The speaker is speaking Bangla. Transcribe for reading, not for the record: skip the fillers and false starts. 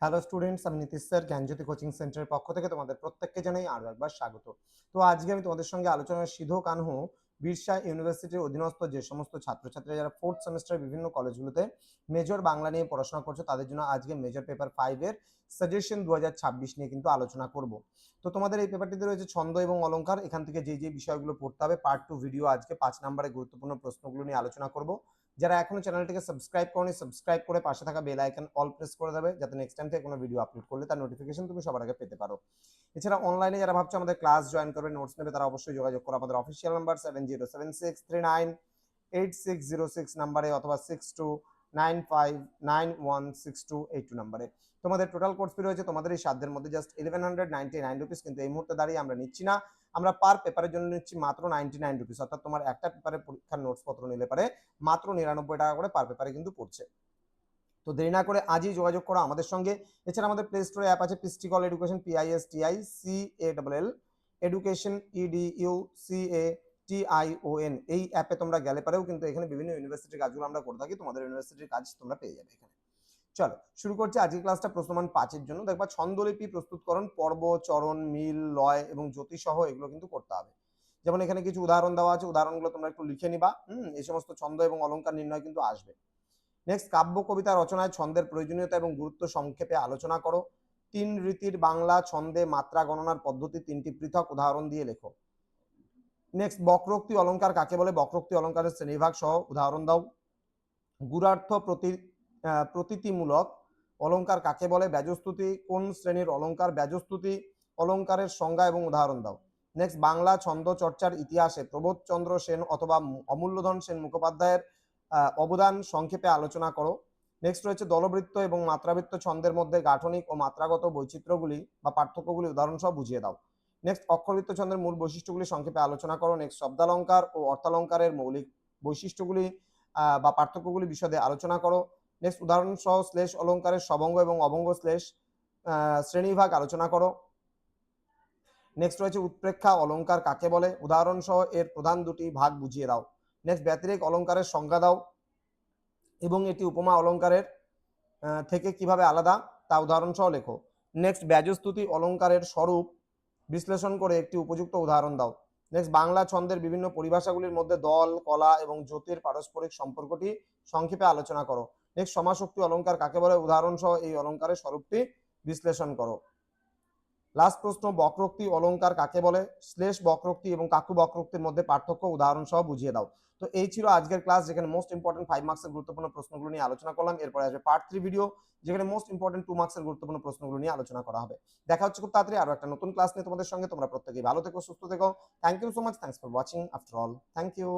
হ্যালো স্টুডেন্টস, আমি নীতিশ স্যার জ্ঞানজ্যোতি কোচিং সেন্টারের পক্ষ থেকে তোমাদের প্রত্যেককে জানাই আরও একবার স্বাগত। তো আজকে আমি তোমাদের সঙ্গে আলোচনায় সিধো কানহু বিরসা ইউনিভার্সিটির অধীনস্থ যে সমস্ত ছাত্রছাত্রীরা যারা ফোর্থ সেমিস্টারের বিভিন্ন কলেজগুলোতে মেজর বাংলা নিয়ে পড়াশোনা করছো তাদের জন্য আজকে মেজর পেপার 5 এর সাজেশন 2026 নিয়ে কিন্তু আলোচনা করব। তো তোমাদের এই পেপারটিতে রয়েছে ছন্দ এবং অলংকার। এখান থেকে যে বিষয়গুলো পড়তে হবে পার্ট 2 ভিডিও আজকে 5 নম্বরে গুরুত্বপূর্ণ প্রশ্নগুলো নিয়ে আলোচনা করব। যারা এখনো চ্যানেলটিকে সাবস্ক্রাইব করনি সাবস্ক্রাইব করে পাশে থাকা বেল আইকন অল প্রেস করে দেবে, যাতে নেক্সট টাইম থেকে কোনো ভিডিও আপলোড করলে তার নোটিফিকেশন তুমি সবার আগে পেতে পারো। এছাড়া অনলাইনে যারা ভাবছো আমাদের ক্লাস জয়েন করবে, নোটস নেবে, তারা অবশ্যই যোগাযোগ করো আমাদের অফিসিয়াল নাম্বার 7076398606 নাম্বারে অথবা 6295916282 নাম্বারে। তোমাদের টোটাল কোর্স ফি রয়েছে তোমাদের এই সাধ্যের মধ্যে জাস্ট 1199 রুপিস, কিন্তু এই মুহূর্তে দাঁড়িয়ে আমরা নিচ্ছি না। আমরা পার পেপারের জন্য নিচ্ছি মাত্র 99 রুপিস, অর্থাৎ তোমার একটা পেপারে পরীক্ষার নোটস পত্র নিলে পারে মাত্র 99 টাকা করে পার পেপারে কিন্তু পড়ছে। তো দেরি না করে আজই যোগাযোগ করো আমাদের সঙ্গে। এছাড়া আমাদের প্লে স্টোরে অ্যাপ আছে পিস্টিকল এডুকেশন, PISTICALL এডুকেশন EDUCATION। এই অ্যাপে তোমরা গেলে পারেও কিন্তু এখানে বিভিন্ন ইউনিভার্সিটির কাজগুলো আমরা করে থাকি, তোমাদের ইউনিভার্সিটির কাজ তোমরা পেয়ে যাবে এখানে। চলো শুরু করছি আজকের ক্লাসটা প্রশ্নমান 5-এর জন্য। দেখবা ছন্দলিপি প্রস্তুতকরণ, পর্ব, চরণ, মিল, লয় এবং জ্যোতি সহ এগুলো কিন্তু করতে হবে। যেমন এখানে কিছু উদাহরণ দেওয়া আছে, উদাহরণগুলো তোমরা একটু লিখে নিবা। এই সমস্ত ছন্দ এবং অলংকার নির্ণয় কিন্তু আসবে। নেক্সট, কাব্য কবিতা রচনায় ছন্দের প্রয়োজনীয়তা এবং গুরুত্ব সংক্ষেপে আলোচনা করো। 3 রীতির বাংলা ছন্দে মাত্রা গণনার পদ্ধতি 3টি পৃথক উদাহরণ দিয়ে লেখো। নেক্সট, বক্রোক্তি অলংকার কাকে বলে, বক্রোক্তি অলংকারের শ্রেণীভাগ সহ উদাহরণ দাও। গুণার্থ প্রতীতিমূলক অলংকার কাকে বলে, ব্যাজস্তুতি কোন শ্রেণীর অলংকার, ব্যাজস্তুতি অলংকারের সংজ্ঞা এবং উদাহরণ দাও। নেক্সট, বাংলা ছন্দ চর্চার ইতিহাসে প্রবোধচন্দ্র সেন অথবা অমূল্যধন সেন মুখোপাধ্যায়ের অবদান সংক্ষেপে আলোচনা করো। নেক্সট রয়েছে দলবৃত্ত এবং মাত্রাবৃত্ত ছন্দের মধ্যে গাঠনিক ও মাত্রাগত বৈচিত্র্যগুলি বা পার্থক্যগুলি উদাহরণ সহ বুঝিয়ে দাও। নেক্সট, অক্ষরবৃত্ত ছন্দের মূল বৈশিষ্ট্যগুলি সংক্ষেপে আলোচনা করো। নেক্সট, শব্দালঙ্কার ও অর্থালঙ্কারের মৌলিক বৈশিষ্ট্যগুলি বা পার্থক্যগুলি বিশদে আলোচনা করো। নেক্সট, উদাহরণ সহ শ্লেষ অলঙ্কারের সবঙ্গ এবং অবঙ্গ শ্লেষ শ্রেণীভাগ আলোচনা করো। নেক্সট রয়েছে উৎপ্রেক্ষা অলঙ্কার কাকে বলে, উদাহরণ সহ এর প্রধান দুটি ভাগ বুঝিয়ে দাও। নেক্সট, ব্যতিরেক অলঙ্কারের সংজ্ঞা দাও এবং এটি উপমা অলঙ্কারের থেকে কিভাবে আলাদা তা উদাহরণ সহ লেখো। নেক্সট, ব্যাজস্তুতি অলঙ্কারের স্বরূপ বিশ্লেষণ করে একটি উপযুক্ত উদাহরণ দাও। নেক্সট, বাংলা ছন্দের বিভিন্ন পরিভাষাগুলির মধ্যে দল, কলা এবং জ্যোতির পারস্পরিক সম্পর্কটি সংক্ষেপে আলোচনা করো। নেক্সট, সমাসক্তি অলঙ্কার কাকে বলে, উদাহরণ সহ এই অলঙ্কারের স্বরূপটি বিশ্লেষণ করো। লাস্ট প্রশ্ন, বক্রোক্তি অলঙ্কার কাকে বলে, শ্লেষ বক্রোক্তি এবং কাকু বক্রোক্তির মধ্যে পার্থক্য উদাহরণ সহ বুঝিয়ে দাও। তো এই ছিল আজকের ক্লাস, যেখানে মোস্ট ইম্পর্টেন্ট 5 মার্কসের গুরুত্বপূর্ণ প্রশ্নগুলো নিয়ে আলোচনা করলাম। এরপরে আসবে পার্ট 3 ভিডিও, যেখানে মোস্ট ইম্পর্টেন্ট 2 মার্কসের গুরুত্বপূর্ণ প্রশ্নগুলো নিয়ে আলোচনা করা হবে। দেখা হচ্ছে খুব তাড়াতাড়ি আরো একটা নতুন ক্লাস নিয়ে তোমাদের সঙ্গে। তোমরা প্রত্যেকেই ভালো থেকো, সুস্থ থেকো। Thank you so much, thanks for watching after all, thank you.